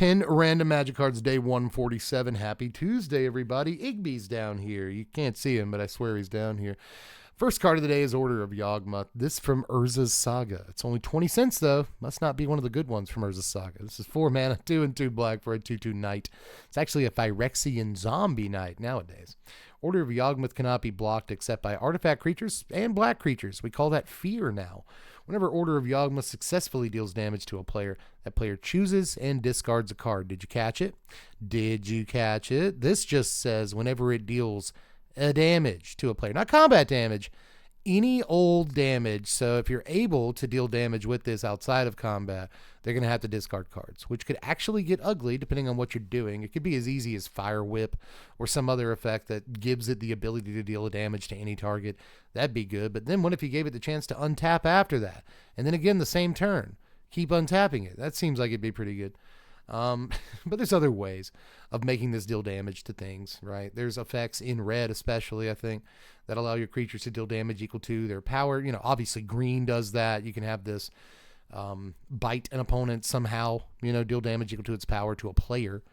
10 random magic cards, day 147. Happy Tuesday, everybody. Igby's down here. You can't see him, but I swear he's down here. First card of the day is Order of Yawgmoth. This from Urza's Saga. It's only 20 cents, though. Must not be one of the good ones from Urza's Saga. This is 4 mana, 2 and 2 black for a 2/2 knight. It's actually a Phyrexian zombie knight nowadays. Order of Yawgmoth cannot be blocked except by artifact creatures and black creatures. We call that fear now. Whenever Order of Yawgmoth successfully deals damage to a player, that player chooses and discards a card. Did you catch it? Did you catch it? This just says whenever it deals a damage to a player, not combat damage, any old damage. So if you're able to deal damage with this outside of combat, they're going to have to discard cards, which could actually get ugly depending on what you're doing. It could be as easy as Fire Whip or some other effect that gives it the ability to deal damage to any target. That'd be good. But then what if you gave it the chance to untap after that? And then again, the same turn, keep untapping it. That seems like it'd be pretty good. But there's other ways of making this deal damage to things, right? There's effects in red, especially, I think, that allow your creatures to deal damage equal to their power. You know, obviously green does that. You can have this bite an opponent somehow, you know, deal damage equal to its power to a player.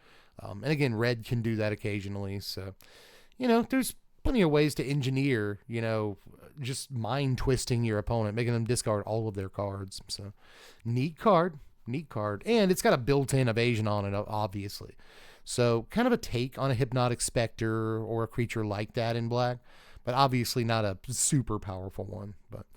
And again, red can do that occasionally. So, you know, there's plenty of ways to engineer, you know, just mind twisting your opponent, making them discard all of their cards. So, neat card. And it's got a built-in evasion on it, obviously. So kind of a take on a Hypnotic Spectre or a creature like that in black, but obviously not a super powerful one. But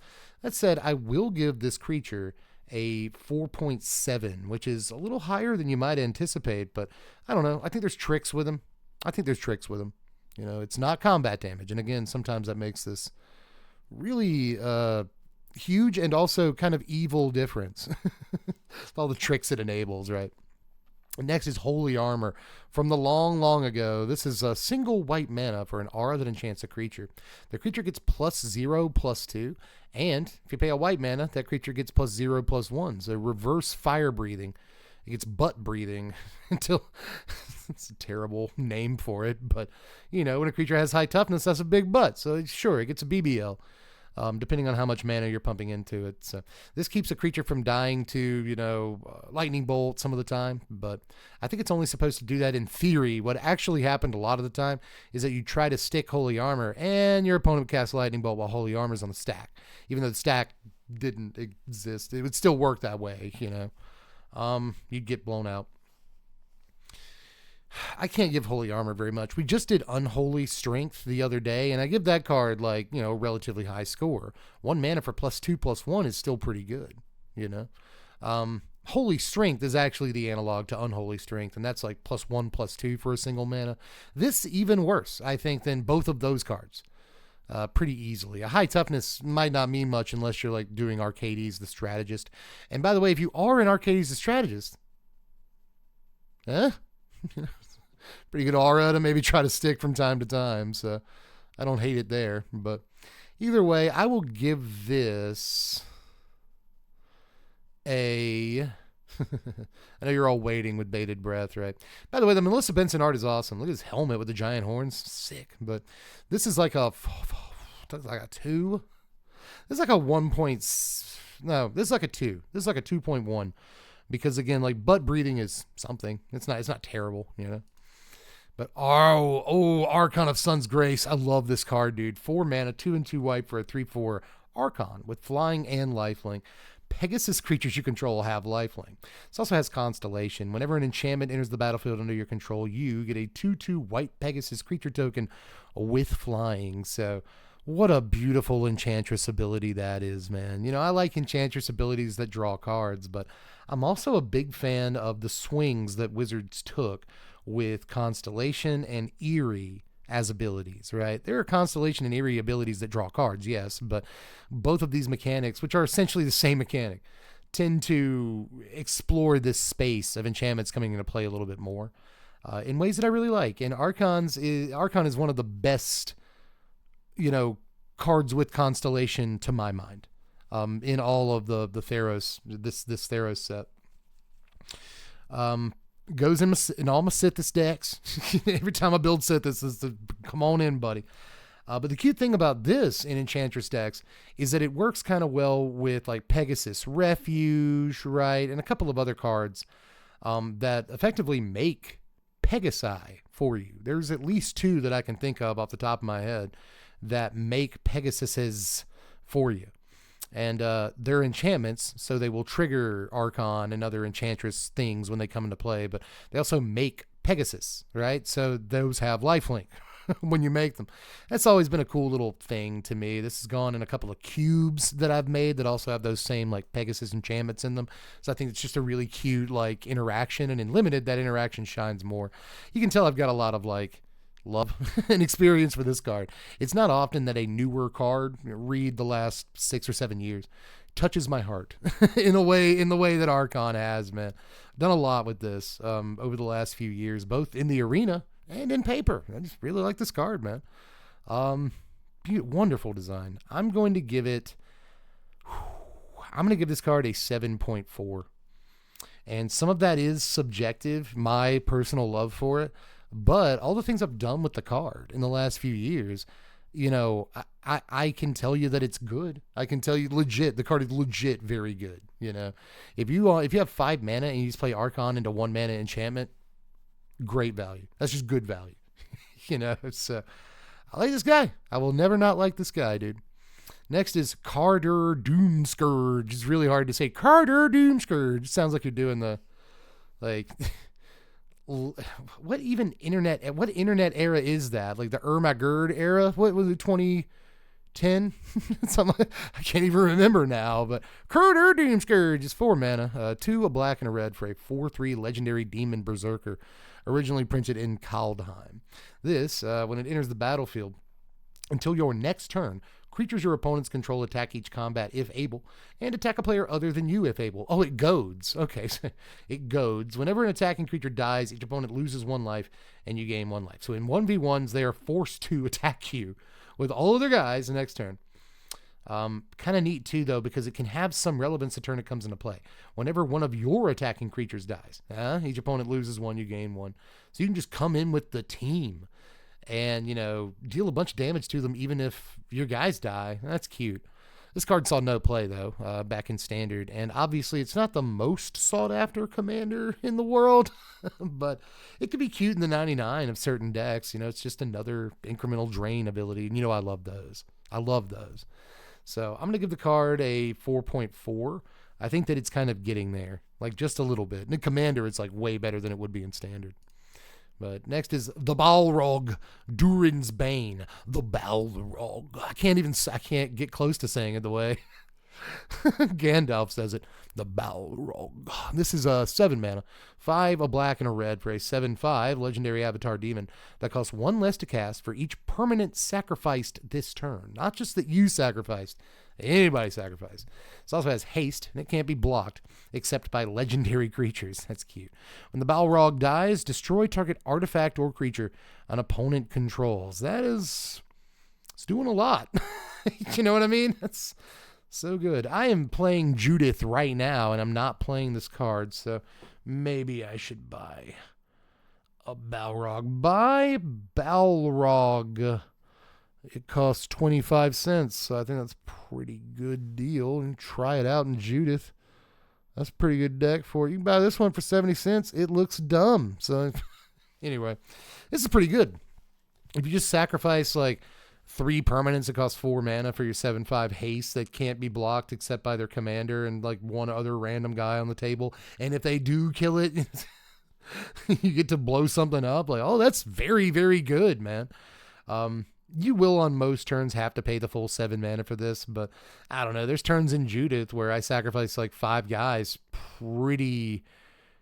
that said, I will give this creature a 4.7, which is a little higher than you might anticipate, but I don't know. I think there's tricks with him. You know, it's not combat damage. And again, sometimes that makes this really huge and also kind of evil difference. All the tricks it enables, right? Next is Holy Armor. From the long ago, this is a single white mana for an aura that enchants a creature. The creature gets +0/+2, and if you pay a white mana, that creature gets +0/+1. So reverse fire breathing. It gets butt breathing until it's a terrible name for it, but you know, when a creature has high toughness, that's a big butt. So sure, it gets a BBL. Depending on how much mana you're pumping into it. So this keeps a creature from dying to, you know, lightning bolt some of the time, but I think it's only supposed to do that in theory. What actually happened a lot of the time is that you try to stick Holy Armor and your opponent would cast lightning bolt while Holy Armor's on the stack. Even though the stack didn't exist, it would still work that way, you know. You'd get blown out. I can't give Holy Armor very much. We just did Unholy Strength the other day, and I give that card, like, you know, relatively high score. 1 mana for +2/+1 is still pretty good, you know. Holy Strength is actually the analog to Unholy Strength, and that's like +1/+2 for a single mana. This even worse, I think, than both of those cards. Pretty easily. A high toughness might not mean much unless you're like doing Arcades the Strategist. And by the way, if you are in Arcades the Strategist, pretty good aura to maybe try to stick from time to time, so I don't hate it there. But either way, I will give this a I know you're all waiting with bated breath, right? By the way, the Melissa Benson art is awesome. Look at his helmet with the giant horns. Sick. But this is like a 2. This is like a 1. No, this is like a 2. This is like a 2.1. Because again, like butt breathing is something. It's not terrible, you know. But Archon of Sun's Grace. I love this card, dude. 4 mana, 2 and 2 white for a 3/4 Archon with flying and lifelink. Pegasus creatures you control have lifelink. This also has Constellation. Whenever an enchantment enters the battlefield under your control, you get a 2/2 white Pegasus creature token with flying. So what a beautiful Enchantress ability that is, man. You know, I like Enchantress abilities that draw cards, but I'm also a big fan of the swings that Wizards took with Constellation and Eerie as abilities, right? There are Constellation and Eerie abilities that draw cards, yes, but both of these mechanics, which are essentially the same mechanic, tend to explore this space of enchantments coming into play a little bit more in ways that I really like. And Archon is one of the best, you know, cards with Constellation to my mind in all of the Theros, this Theros set. Goes in all my Sithis decks. Every time I build Sithis, come on in, buddy. But the cute thing about this in Enchantress decks is that it works kind of well with like Pegasus Refuge, right? And a couple of other cards that effectively make Pegasi for you. There's at least 2 that I can think of off the top of my head that make Pegasuses for you. And they're enchantments, so they will trigger Archon and other enchantress things when they come into play, but they also make Pegasus, right? So those have lifelink when you make them. That's always been a cool little thing to me. This has gone in a couple of cubes that I've made that also have those same like Pegasus enchantments in them. So I think it's just a really cute like interaction, and in limited that interaction shines more. You can tell I've got a lot of like love and experience for this card. It's not often that a newer card, read the last 6 or 7 years, touches my heart in the way that Archon has, man. Done a lot with this over the last few years, both in the arena and in paper. I just really like this card, man. Wonderful design. I'm going to give this card a 7.4. And some of that is subjective, my personal love for it. But all the things I've done with the card in the last few years, you know, I can tell you that it's good. I can tell you legit, the card is legit very good. You know, if you have 5 mana and you just play Archon into 1 mana enchantment, great value. That's just good value. You know, I like this guy. I will never not like this guy, dude. Next is Carter Doomscourge. It's really hard to say. Carter Doomscourge. It sounds like you're doing the, like... What internet era is that? Like the Ermagerd era? What was it, 2010? I can't even remember now, but Carter Doomscourge is 4 mana, 2 a black and a red for a 4/3 legendary demon berserker, originally printed in Kaldheim. This, when it enters the battlefield, until your next turn, creatures your opponents control attack each combat if able, and attack a player other than you if able. Oh, it goads. Okay, so it goads. Whenever an attacking creature dies, each opponent loses 1 life, and you gain 1 life. So in 1v1s, they are forced to attack you with all of their guys the next turn. Kind of neat, too, though, because it can have some relevance the turn it comes into play. Whenever one of your attacking creatures dies, each opponent loses 1, you gain 1. So you can just come in with the team and, you know, deal a bunch of damage to them even if your guys die. That's cute. This card saw no play, though, back in Standard, and obviously it's not the most sought-after commander in the world, but it could be cute in the 99 of certain decks. You know, it's just another incremental drain ability, and, you know, I love those. So I'm going to give the card a 4.4. I think that it's kind of getting there, like just a little bit. In Commander, it's like way better than it would be in Standard. But next is the Balrog, Durin's Bane. The Balrog. I can't get close to saying it the way Gandalf says it. The Balrog. This is a 7 mana, 5 a black and a red for a 7/5 legendary avatar demon that costs 1 less to cast for each permanent sacrificed this turn. Not just that you sacrificed, anybody sacrificed. It also has haste, and it can't be blocked except by legendary creatures. That's cute. When the Balrog dies, destroy target artifact or creature an opponent controls. It's doing a lot. You know what I mean? That's so good. I am playing Judith right now, and I'm not playing this card, so maybe I should buy a Balrog. Buy Balrog. It costs 25 cents, so I think that's a pretty good deal. And try it out in Judith. That's a pretty good deck for you. You can buy this one for 70 cents. It looks dumb. So anyway, this is pretty good. If you just sacrifice like 3 permanents that cost 4 mana for your 7/5 haste that can't be blocked except by their commander and like one other random guy on the table, and if they do kill it, you get to blow something up. Like, oh, that's very, very good, man. You will on most turns have to pay the full 7 mana for this, but I don't know. There's turns in Judith where I sacrifice like 5 guys pretty,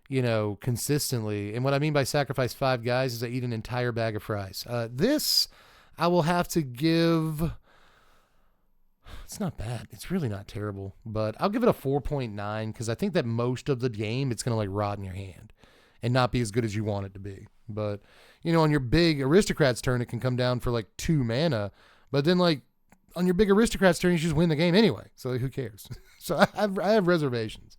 you know, consistently. And what I mean by sacrifice 5 guys is I eat an entire bag of fries. This I will have to give. It's not bad. It's really not terrible, but I'll give it a 4.9 because I think that most of the game it's going to like rot in your hand and not be as good as you want it to be. But, you know, on your big Aristocrats turn, it can come down for like 2 mana. But then, like, on your big Aristocrats turn, you just win the game anyway. So, like, who cares? So, I have reservations.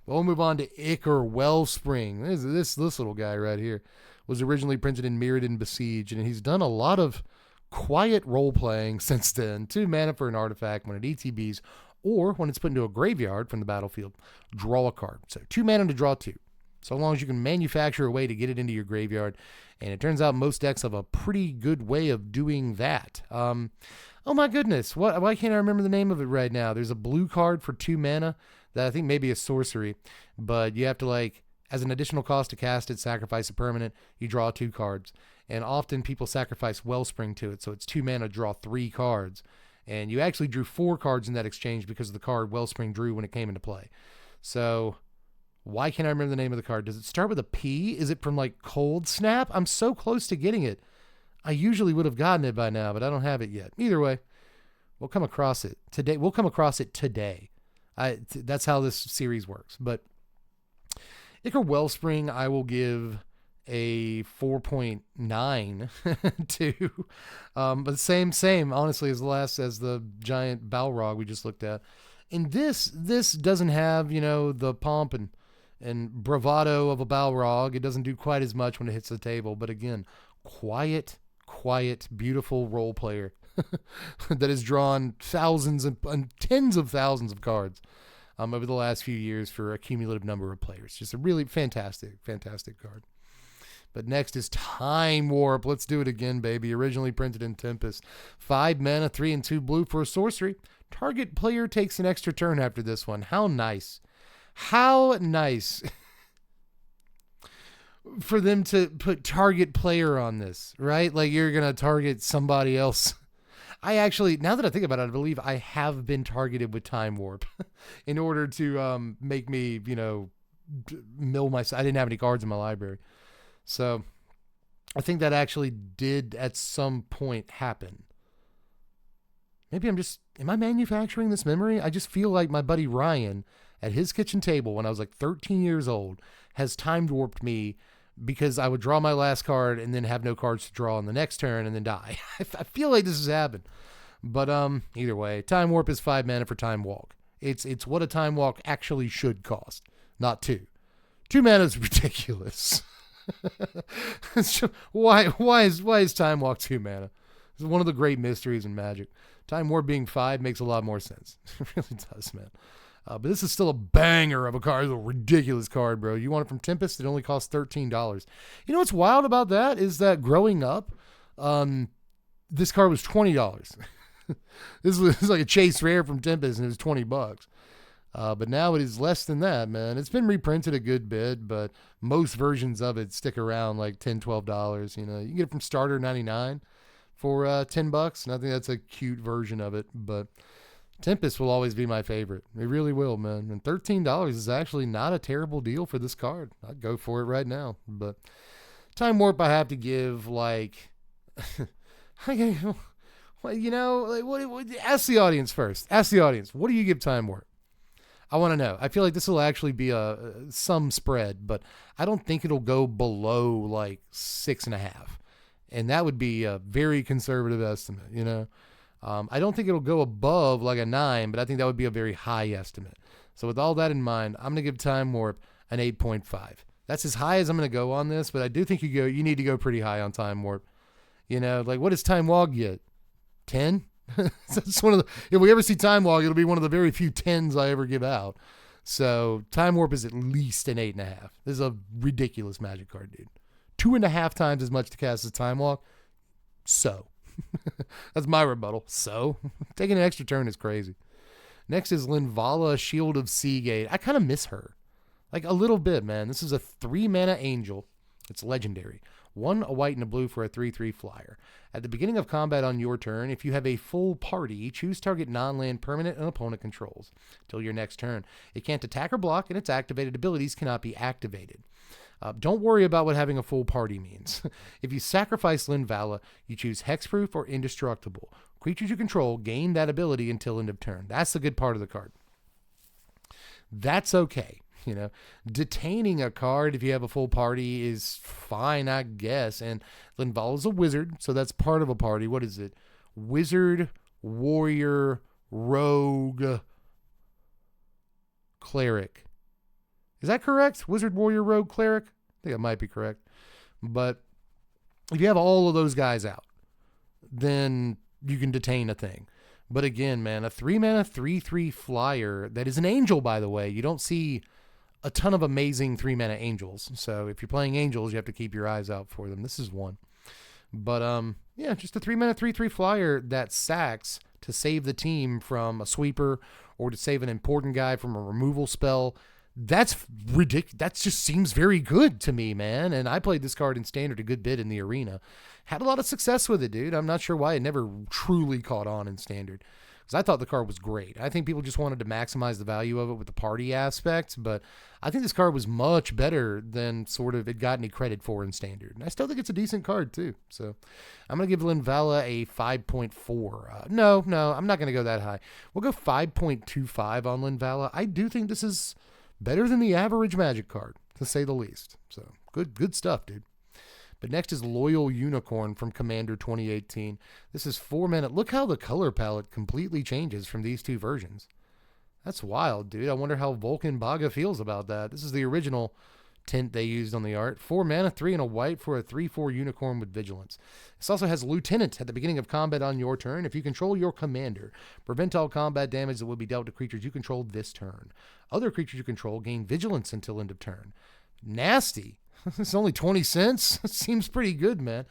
But we'll move on to Ichor Wellspring. This little guy right here was originally printed in Mirrodin Besiege, and he's done a lot of quiet role-playing since then. 2 mana for an artifact when it ETBs, or when it's put into a graveyard from the battlefield, draw a card. So, 2 mana to draw 2. So long as you can manufacture a way to get it into your graveyard. And it turns out most decks have a pretty good way of doing that. Oh my goodness, why can't I remember the name of it right now? There's a blue card for 2 mana that I think may be a sorcery, but you have to, like, as an additional cost to cast it, sacrifice a permanent, you draw 2 cards. And often people sacrifice Wellspring to it, so it's 2 mana, draw 3 cards. And you actually drew 4 cards in that exchange because of the card Wellspring drew when it came into play. So why can't I remember the name of the card? Does it start with a P? Is it from, like, Cold Snap? I'm so close to getting it. I usually would have gotten it by now, but I don't have it yet. Either way, we'll come across it today. We'll come across it today. That's how this series works. But Ichor Wellspring, I will give a 4.9 to, but same, honestly, as the giant Balrog we just looked at. And this doesn't have, the pomp and bravado of a Balrog. It doesn't do quite as much when it hits the table. But again, quiet, beautiful role player that has drawn thousands and tens of thousands of cards over the last few years for a cumulative number of players. Just a really fantastic card. But next is Time Warp. Let's do it again, baby. Originally printed in Tempest. 5 mana, 3 and 2 blue for a sorcery. Target player takes an extra turn after this one. How nice. How nice for them to put target player on this, right? Like, you're going to target somebody else. I actually, now that I think about it, I believe I have been targeted with Time Warp in order to make me, mill myself. I didn't have any cards in my library. So I think that actually did at some point happen. Maybe am I manufacturing this memory? I just feel like my buddy Ryan at his kitchen table when I was like 13 years old has time warped me because I would draw my last card and then have no cards to draw on the next turn and then die. I feel like this has happened. But either way, Time Warp is 5 mana for Time Walk. It's what a Time Walk actually should cost, not 2. 2 mana is ridiculous. Why is Time Walk 2 mana? It's one of the great mysteries in Magic. Time Warp being 5 makes a lot more sense. It really does, man. But this is still a banger of a card. It's a ridiculous card, bro. You want it from Tempest? It only costs $13. You know what's wild about that is that growing up, this card was $20. This was like a chase rare from Tempest, and it was $20. But now it is less than that, man. It's been reprinted a good bit, but most versions of it stick around like $10, $12. You can get it from Starter 99 for $10. And I think that's a cute version of it. But Tempest will always be my favorite. It really will, man. And $13 is actually not a terrible deal for this card. I'd go for it right now. But Time Warp, I have to give like, ask the audience first. Ask the audience. What do you give Time Warp? I want to know. I feel like this will actually be some spread, but I don't think it'll go below like 6.5. And that would be a very conservative estimate, I don't think it'll go above like a 9, but I think that would be a very high estimate. So with all that in mind, I'm going to give Time Warp an 8.5. That's as high as I'm going to go on this, but I do think you need to go pretty high on Time Warp. Like what does Time Walk get? 10? That's one of the, if we ever see Time Walk, it'll be one of the very few 10s I ever give out. So Time Warp is at least an 8.5. This is a ridiculous Magic card, dude. 2.5 times as much to cast as Time Walk. So that's my rebuttal. So taking an extra turn is crazy. Next is Linvala, Shield of Seagate. I kind of miss her, like a little bit, man. This is a 3 mana angel. It's legendary. 1 a white and a blue for a 3/3 flyer. At the beginning of combat on your turn, if you have a full party, choose target non-land permanent an opponent controls till your next turn. It can't attack or block, and its activated abilities cannot be activated. Don't worry about what having a full party means. If you sacrifice Linvala, you choose Hexproof or Indestructible. Creatures you control gain that ability until end of turn. That's the good part of the card. That's okay. Detaining a card if you have a full party is fine, I guess. And Linvala's a wizard, so that's part of a party. What is it? Wizard, warrior, rogue, cleric. Is that correct? Wizard, warrior, rogue, cleric? I think it might be correct. But if you have all of those guys out, then you can detain a thing. But again, man, a 3 mana 3/3 flyer that is an angel, by the way. You don't see a ton of amazing 3-mana angels. So if you're playing angels, you have to keep your eyes out for them. This is one. But yeah, just a 3-mana 3/3 flyer that sacks to save the team from a sweeper or to save an important guy from a removal spell. That's ridiculous. That just seems very good to me, man. And I played this card in Standard a good bit in the arena. Had a lot of success with it, dude. I'm not sure why it never truly caught on in Standard, because I thought the card was great. I think people just wanted to maximize the value of it with the party aspect, but I think this card was much better than sort of it got any credit for in Standard. And I still think it's a decent card, too. So I'm going to give Linvala a 5.4. No, I'm not going to go that high. We'll go 5.25 on Linvala. I do think this is better than the average Magic card, to say the least. So good stuff, dude. But next is Loyal Unicorn from Commander 2018. This is 4 mana. Look how the color palette completely changes from these two versions. That's wild, dude. I wonder how Vulcan Baga feels about that. This is the original tint they used on the art. 4 mana, 3 and a white for a 3/4 unicorn with vigilance. This also has Lieutenant at the beginning of combat on your turn. If you control your commander, prevent all combat damage that will be dealt to creatures you control this turn. Other creatures you control gain vigilance until end of turn. Nasty. It's only 20 cents. Seems pretty good, man.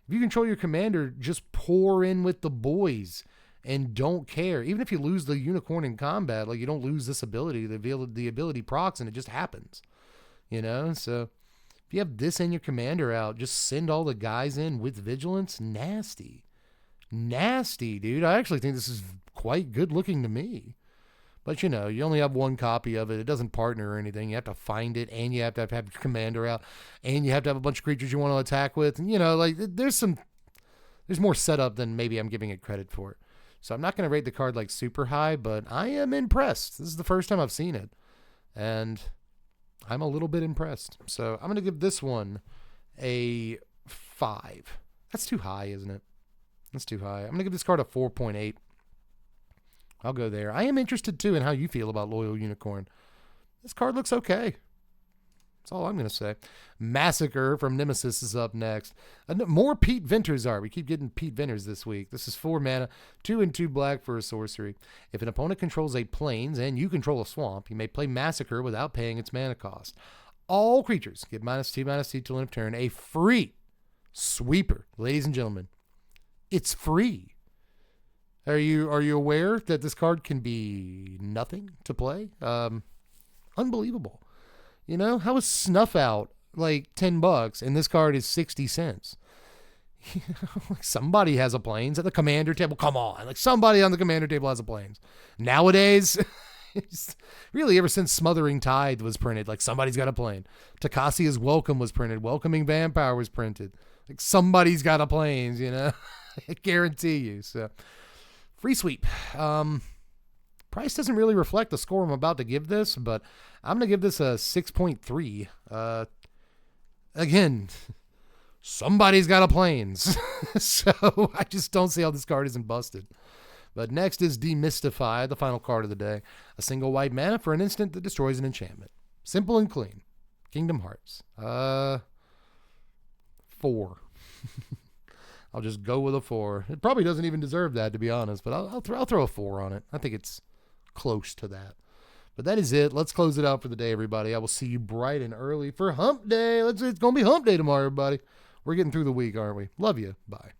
If you control your commander, just pour in with the boys and don't care. Even if you lose the unicorn in combat, like, you don't lose this ability. The ability procs and it just happens. You know, so if you have this and your commander out, just send all the guys in with vigilance. Nasty, dude. I actually think this is quite good looking to me. But, you know, you only have one copy of it. It doesn't partner or anything. You have to find it, and you have to have your commander out, and you have to have a bunch of creatures you want to attack with. And, you know, like, there's more setup than maybe I'm giving it credit for. So I'm not going to rate the card, like, super high, but I am impressed. This is the first time I've seen it, and I'm a little bit impressed. So I'm going to give this one a 5. That's too high, isn't it? That's too high. I'm going to give this card a 4.8. I'll go there. I am interested, too, in how you feel about Loyal Unicorn. This card looks okay. That's all I'm going to say. Massacre from Nemesis is up next. More Pete Venters are. We keep getting Pete Venters this week. This is 4 mana, 2 and 2 black for a sorcery. If an opponent controls a plains and you control a swamp, you may play Massacre without paying its mana cost. All creatures get -2/-2 till end of turn. A free sweeper. Ladies and gentlemen, it's free. Are you aware that this card can be nothing to play? Unbelievable. You know, how is Snuff Out like $10 and this card is 60 cents? Somebody has a plains at the commander table. Come on, like, somebody on the commander table has a plains. Nowadays, really, ever since Smothering Tide was printed, like, somebody's got a plane. Takasia's Welcome was printed. Welcoming Vampire was printed. Like, somebody's got a plains, you know. I guarantee you. So, free sweep. Price doesn't really reflect the score I'm about to give this, but I'm going to give this a 6.3. Again, somebody's got a plains. So I just don't see how this card isn't busted. But next is Demystify, the final card of the day. A single white mana for an instant that destroys an enchantment. Simple and clean. Kingdom Hearts. 4. I'll just go with a 4. It probably doesn't even deserve that, to be honest, but I'll throw a 4 on it. I think it's close to that. But that is it. Let's close it out for the day, everybody. I will see you bright and early for Hump Day. It's going to be Hump Day tomorrow, everybody. We're getting through the week, aren't we? Love you. Bye.